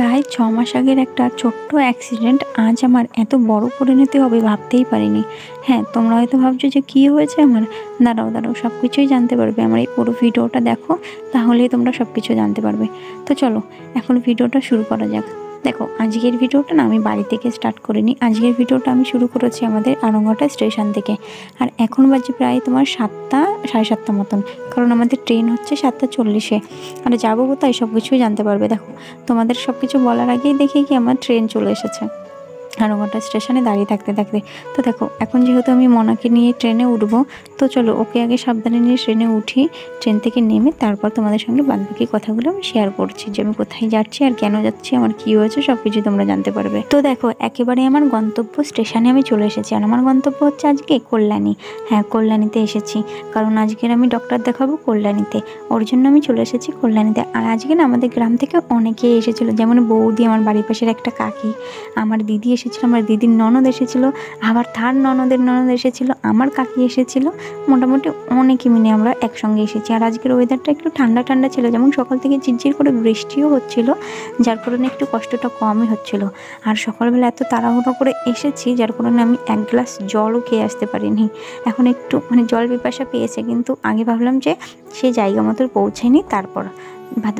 প্রায় ৬ মাস আগের একটা ছোট্ট অ্যাক্সিডেন্ট আজ আমার এত বড় পরিণতি হবে ভাবতেই পারিনি। হ্যাঁ, তোমরা হয়তো ভাবছো যে কী হয়েছে আমার? দাঁড়াও সব কিছুই জানতে পারবে। আমার এই পুরো ভিডিওটা দেখো, তাহলেই তোমরা সব কিছু জানতে পারবে। তো চলো এখন ভিডিওটা শুরু করা যাক। দেখো, আজকের ভিডিওটা না আমি বাড়ি থেকে স্টার্ট করিনি। আজকের ভিডিওটা আমি শুরু করেছি আমাদের আড়ংঘাটা স্টেশন থেকে। আর এখন বাজে প্রায় তোমার ৭টা, সাড়ে ৭টা মতন, কারণ আমাদের ট্রেন হচ্ছে ৭টা ৪০-এ। আর যাবো কোথায় সব কিছুই জানতে পারবে। দেখো, তোমাদের সব কিছু বলার আগেই দেখি কি আমার ট্রেন চলে এসেছে আড়ংঘাটা স্টেশনে দাঁড়িয়ে থাকতে থাকতে। তো দেখো, এখন যেহেতু আমি মনাকে নিয়ে ট্রেনে উঠবো, তো চলো ওকে আগে সাবধানে নিয়ে ট্রেনে উঠি। ট্রেন থেকে নেমে তারপর তোমাদের সঙ্গে বাদবাকি কথাগুলো আমি শেয়ার করছি, যে আমি কোথায় যাচ্ছি আর কেন যাচ্ছি, আমার কী হয়েছে সব কিছু তোমরা জানতে পারবে। তো দেখো, একেবারে আমার গন্তব্য স্টেশনে আমি চলে এসেছি। আর আমার গন্তব্য হচ্ছে আজকে কল্যাণী। হ্যাঁ, কল্যাণীতে এসেছি, কারণ আজকের আমি ডক্টর দেখাবো কল্যাণীতে। ওর জন্য আমি চলে এসেছি কল্যাণীতে। আর আজকে না আমাদের গ্রাম থেকে অনেকেই এসেছিলো, যেমন বৌদি, আমার বাড়ির পাশের একটা কাকি, আমার দিদি এসেছিলো, আমার দিদির ননদ এসেছিলো, আবার তার ননদের ননদ এসেছিলো, আমার কাকি এসেছিলো। মোটামুটি অনেকে মিলে আমরা একসঙ্গে এসেছি। আর আজকের ওয়েদারটা একটু ঠান্ডা ঠান্ডা ছিল, যেমন সকাল থেকে ঝিরঝির করে বৃষ্টিও হচ্ছিল, যার কারণে একটু কষ্টটা কমই হচ্ছিল। আর সকালবেলা এত তাড়াহুড়ো করে এসেছি, যার কারণে আমি এক গ্লাস জলও খেয়ে আসতে পারিনি। এখন একটু জল পিপাসা পেয়েছে, কিন্তু আগে ভাবলাম যে সেই জায়গা মতো পৌঁছায়নি, তারপর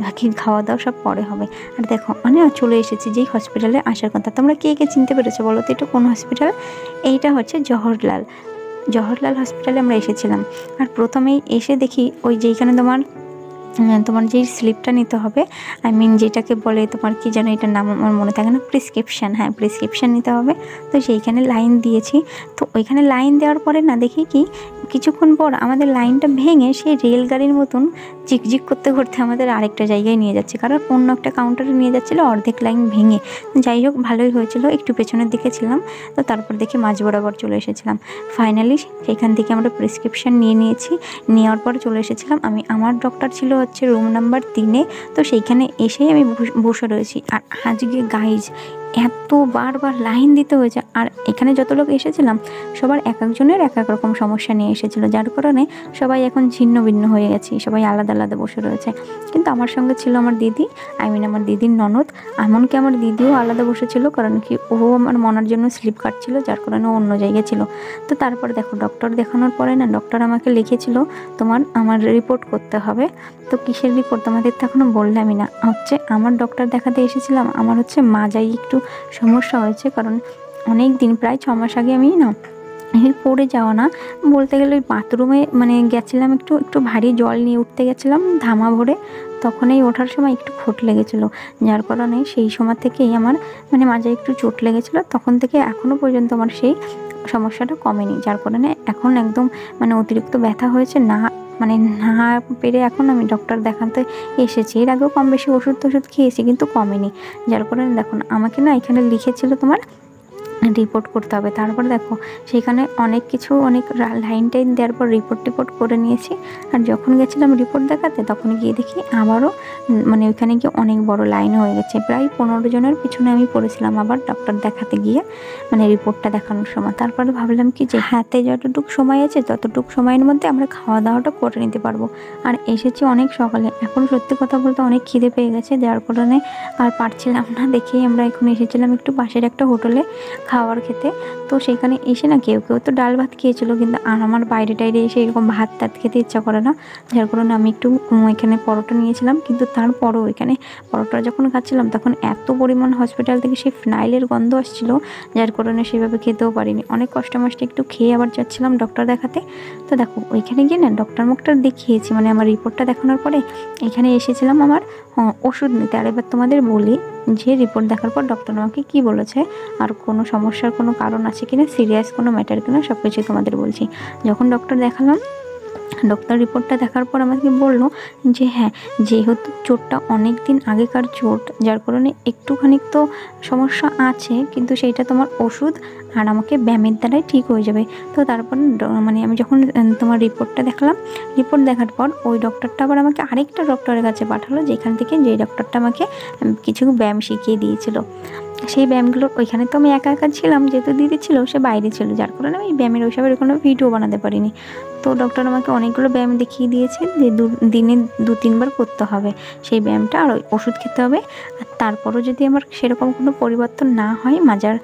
বাকি খাওয়া দাওয়া সব পরে হবে। আর দেখো, চলে এসেছি যেই হসপিটালে আসার কথা। তোমরা কে কে চিনতে পেরেছো বলো তো, এটা কোন হসপিটাল? এইটা হচ্ছে জওহরলাল হসপিটালে আমরা এসেছিলাম। আর প্রথমেই এসে দেখি ওই যেইখানে তোমার যেই স্লিপটা নিতে হবে, যেটাকে বলে তোমার কি যেন এটার নাম আমার মনে থাকে না, প্রেসক্রিপশান। হ্যাঁ, প্রেসক্রিপশান নিতে হবে। তো সেইখানে লাইন দিয়েছি। তো ওইখানে লাইন দেওয়ার পরে না দেখি কি কিছুক্ষণ পর আমাদের লাইনটা ভেঙে সেই রেলগাড়ির মতন ঝিকঝিক করতে করতে আমাদের আরেকটা জায়গায় নিয়ে যাচ্ছে, কারণ অন্য একটা কাউন্টারে নিয়ে যাচ্ছিলো অর্ধেক লাইন ভেঙে। যাই হোক, ভালোই হয়েছিল, একটু পেছনের দিকে ছিলাম। তো তারপর দেখি মাঝ বরাবর চলে এসেছিলাম। ফাইনালি সেখান থেকে আমরা প্রেসক্রিপশান নিয়েছি। নেওয়ার পর চলে এসেছিলাম আমি। আমার ডক্টর ছিল হচ্ছে রুম নাম্বার 3-এ। তো সেইখানে এসেই আমি বসে রয়েছি। আর আজকে গাইজ এত বারবার লাইন দিতে হয়েছে। আর এখানে যত লোক এসেছিলাম সবার এক একজনের এক এক রকম সমস্যা নিয়ে এসেছিলো, যার কারণে সবাই এখন ছিন্ন ভিন্ন হয়ে গেছে, সবাই আলাদা আলাদা বসে রয়েছে। কিন্তু আমার সঙ্গে ছিল আমার দিদি, আমার দিদির ননদ। এমনকি আমার দিদিও আলাদা বসেছিল, কারণ কি ও আমার মনার জন্য স্লিপ কাটছিল, যার কারণে ও অন্য জায়গায় ছিল। তো তারপরে দেখো, ডক্টর দেখানোর পরে না ডক্টর আমাকে লিখেছিল আমার রিপোর্ট করতে হবে। তো কিসের রিপোর্ট তোমাদের তো এখনও বললামই না। হচ্ছে আমার ডক্টর দেখাতে এসেছিলাম, আমার হচ্ছে মাজায় একটু সমস্যা হয়েছে, কারণ অনেক দিন, প্রায় 6 মাস আগে আমি না পড়ে যাওয়া না বলতে গেলে, ওই বাথরুমে গেছিলাম, একটু ভারী জল নিয়ে উঠতে গেছিলাম ধামা ভরে, তখনই ওঠার সময় একটু খোট লেগেছিলো, যার কারণে সেই সময় থেকেই আমার মাজায় একটু চোট লেগেছিলো। তখন থেকে এখনও পর্যন্ত আমার সেই সমস্যাটা কমেনি, যার কারণে এখন একদম অতিরিক্ত ব্যথা হয়েছে, না পেরে এখন আমি ডক্টর দেখাতে এসেছি। এর আগেও কম বেশি ওষুধ খেয়েছি, কিন্তু কমেনি, যার কারণে দেখো না আমাকে না এখানে লিখেছিল তোমার রিপোর্ট করতে হবে। তারপর দেখো, সেখানে অনেক লাইন দেওয়ার পর রিপোর্ট করে নিয়েছি। আর যখন গেছিলাম রিপোর্ট দেখাতে, তখন গিয়ে দেখি আবারও ওইখানে গিয়ে অনেক বড় লাইন হয়ে গেছে। প্রায় 15 জনের পিছনে আমি পড়েছিলাম আবার ডক্টর দেখাতে গিয়ে, রিপোর্টটা দেখানোর সময়। তারপরে ভাবলাম কি যে হাতে যতটুকু সময় আছে ততটুকু সময়ের মধ্যে আমরা খাওয়া দাওয়াটা করে নিতে পারবো। আর এসেছি অনেক সকালে, এখন সত্যি কথা বলতে অনেক খিদে পেয়ে গেছে, যার কারণে আর পারছিলাম না, দেখেই আমরা এখন এসেছিলাম একটু পাশের একটা হোটেলে খাবার খেতে। তো সেখানে এসে না কেউ তো ডাল ভাত খেয়েছিল, কিন্তু আমার বাইরে টাইরে এসে এরকম ভাত খেতে ইচ্ছা করে না, যার কারণে আমি একটু এখানে পরোটা নিয়েছিলাম। কিন্তু তারপরও এখানে পরোটা যখন খাচ্ছিলাম, তখন এত পরিমাণ হসপিটাল থেকে সেই ফিনাইলের গন্ধ আসছিল, যার কারণে সেভাবে খেতেও পারিনি। অনেক কষ্ট মষ্টে একটু খেয়ে আবার যাচ্ছিলাম ডক্টর দেখাতে। তো দেখো, ওইখানে গিয়ে না ডক্টর দেখিয়েছি, আমার রিপোর্টটা দেখানোর পরে এখানে এসেছিলাম আমার ওষুধ নিতে। আর এবার তোমাদের বলি যে রিপোর্ট দেখার পর ডক্টর আমাকে কী বলেছে, আর কোনো সমস্যার কোনো কারণ আছে কিনা, সিরিয়াস কোনো ম্যাটার কিনা, সব কিছুই তোমাদের বলছি। যখন ডক্টর দেখালাম, ডক্টর রিপোর্টটা দেখার পর আমাকে বললো যে হ্যাঁ, যেহেতু চোটটা অনেক দিন আগেকার চোট, যার কারণে একটুখানি তো সমস্যা আছে, কিন্তু সেইটা তোমার ওষুধ আর আমাকে ব্যায়ামের দ্বারাই ঠিক হয়ে যাবে। তো তারপর আমি যখন তোমার রিপোর্টটা দেখলাম, রিপোর্ট দেখার পর ওই ডক্টরটা আবার আমাকে আরেকটা ডক্টরের কাছে পাঠালো, যেখান থেকে যে ডক্টরটা আমাকে কিছু ব্যায়াম শিখিয়ে দিয়েছিল। সেই ব্যায়ামগুলোর ওইখানে তো আমি একা একা ছিলাম, যেহেতু দিদি ছিল সে বাইরে ছিল, যার কারণে আমি ব্যায়ামের ওইসবের কোনো ভিডিও বানাতে পারিনি। তো ডক্টর আমাকে অনেকগুলো ব্যায়াম দেখিয়ে দিয়েছে যে দিনে 2-3 বার করতে হবে সেই ব্যায়ামটা, আর ওষুধ খেতে হবে। আর তারপরও যদি আমার সেরকম কোনো পরিবর্তন না হয়, মাজার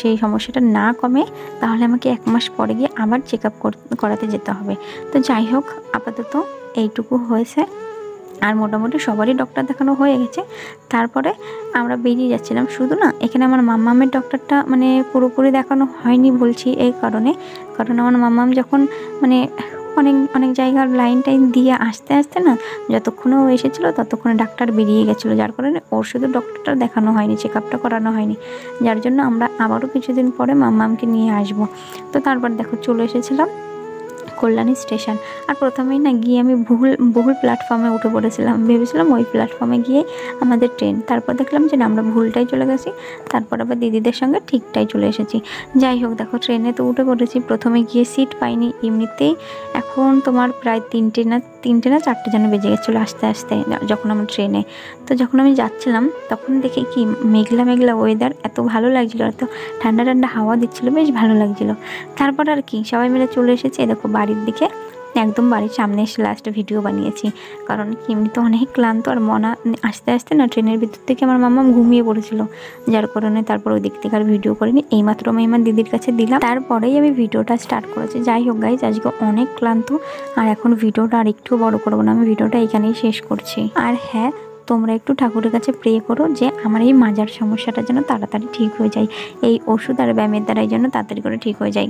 সেই সমস্যাটা না কমে, তাহলে আমাকে 1 মাস পরে গিয়ে আবার চেক আপ করাতে যেতে হবে। তো যাই হোক, আপাতত এইটুকু হয়েছে। আর মোটামুটি সবারই ডক্টর দেখানো হয়ে গেছে। তারপরে আমরা বেরিয়ে যাচ্ছিলাম, শুধু না এখানে আমার মাম্মামের ডক্টরটা মানে পুরোপুরি দেখানো হয়নি বলছি এই কারণে, কারণ আমার মাম্মাম যখন মানে অনেক অনেক জায়গার লাইন টাইন দিয়ে আসতে আসতে না, যতক্ষণে ও এসেছিলো ততক্ষণে ডাক্তার বেরিয়ে গেছিলো, যার কারণে ওর শুধু ডক্টরটা দেখানো হয়নি, চেক আপটা করানো হয়নি। যার জন্য আমরা আবারও কিছুদিন পরে মাম্মামকে নিয়ে আসবো। তো তারপর দেখো চলে এসেছিলাম কল্যাণী স্টেশন। আর প্রথমেই না গিয়ে আমি ভুল প্ল্যাটফর্মে উঠে পড়েছিলাম, ভেবেছিলাম ওই প্ল্যাটফর্মে গিয়ে আমাদের ট্রেন, তারপর দেখলাম যে না, আমরা ভুলটাই চলে গেছি। তারপর আবার দিদিদের সঙ্গে ঠিকটাই চলে এসেছি। যাই হোক, দেখো ট্রেনে তো উঠে পড়েছি, প্রথমে গিয়ে সিট পাইনি এমনিতেই। এখন তোমার প্রায় 3টে না 4টে যেন বেজে গেছিলো আস্তে আস্তে যখন আমার ট্রেনে। তো যখন আমি যাচ্ছিলাম তখন দেখি কি মেঘলা মেঘলা ওয়েদার, এত ভালো লাগছিলো, এত ঠান্ডা ঠান্ডা হাওয়া দিচ্ছিলো, বেশ ভালো লাগছিলো। তারপর আর কি সবাই মিলে চলে এসেছি দেখো বাড়ির দিকে, একদম বাড়ির সামনে এসে লাস্টে ভিডিও বানিয়েছি, কারণ কি এমনিতে অনেক ক্লান্ত। আর আস্তে আস্তে না ট্রেনের ভিতর থেকে আমার মাম্মা ঘুমিয়ে পড়েছিল, যার কারণে তারপর ওই দিক থেকে আর ভিডিও করিনি। এইমাত্র আমি আমার দিদির কাছে দিলাম, তারপরেই আমি ভিডিওটা স্টার্ট করেছি। যাই হোক গাইজ, আজকে অনেক ক্লান্ত, আর এখন ভিডিওটা আর একটু বড় করবো না, আমি ভিডিওটা এখানেই শেষ করছি। আর হ্যাঁ, তোমরা একটু ঠাকুরের কাছে প্রে করো যে আমার এই মাজার সমস্যাটা যেন তাড়াতাড়ি ঠিক হয়ে যায়, এই ওষুধ আর ব্যায়ামের দ্বারাই যেন তাড়াতাড়ি করে ঠিক হয়ে যায়।